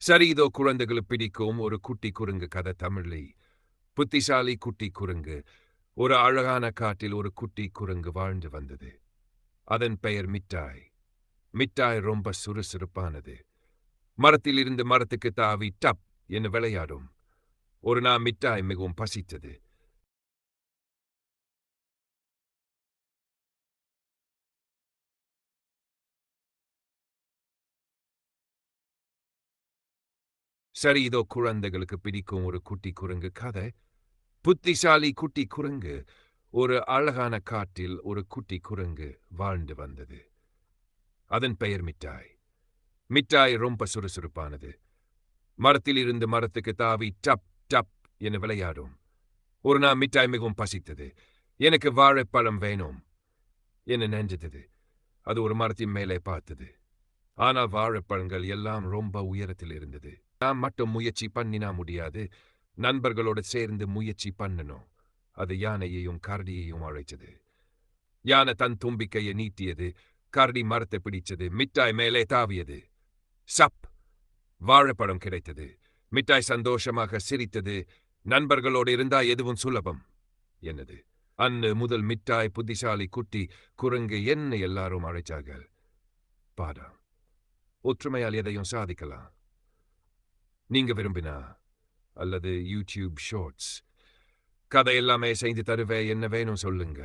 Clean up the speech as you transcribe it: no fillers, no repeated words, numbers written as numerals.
சரி, இதோ குழந்தைகளுக்கு பிடிக்கும் ஒரு குட்டி குரங்கு கதை தமிழில். புத்திசாலி குட்டி குரங்கு. ஒரு அழகான காட்டில் ஒரு குட்டி குரங்கு வாழ்ந்து வந்தது. அதன் பெயர் மிட்டாய். மிட்டாய் ரொம்ப சுறுசுறுப்பானது. மரத்திலிருந்து மரத்துக்கு தாவி டப் என்று விளையாடும். ஒரு நாள் மிட்டாய் மிகவும் பசித்தது. சரி, இதோ குழந்தைகளுக்கு பிடிக்கும் ஒரு குட்டி குரங்கு கதை. புத்திசாலி குட்டி குரங்கு. ஒரு அழகான காட்டில் ஒரு குட்டி குரங்கு வாழ்ந்து வந்தது. அதன் பெயர் மிட்டாய். மிட்டாய் ரொம்ப சுறுசுறுப்பானது. மரத்திலிருந்து மரத்துக்கு தாவி டப் டப் என விளையாடும். ஒரு நாள் மிட்டாய் மிகவும் பசித்தது. எனக்கு வாழைப்பழம் வேணும் என நெஞ்சது. அது ஒரு மரத்தின் மேலே பார்த்தது. ஆனால் வாழைப்பழங்கள் எல்லாம் ரொம்ப உயரத்தில் இருந்தது. நான் மட்டும் முயற்சி பண்ணினா முடியாது. நண்பர்களோடு சேர்ந்து முயற்சி பண்ணணும். அது யானையையும் கரடியையும் அழைத்தது. யானை தன் தும்பிக்கையை நீட்டியது. கரடி மரத்தை பிடிச்சது. மிட்டாய் மேலே தாவியது. சப்! வாழைப்பழம் கிடைத்தது. மிட்டாய் சந்தோஷமாக சிரித்தது. நண்பர்களோடு இருந்தா எதுவும் சுலபம் என்னது. அன்று முதல் மிட்டாய் புத்திசாலி குட்டி குரங்கு என்ன எல்லாரும் அழைச்சார்கள். பாடம். ஒற்றுமையால் எதையும் சாதிக்கலாம். நீங்க விரும்பினா அல்லது யூடியூப் ஷார்ட்ஸ் கதை எல்லாமே செய்து தருவே என்ன வேணும் சொல்லுங்க.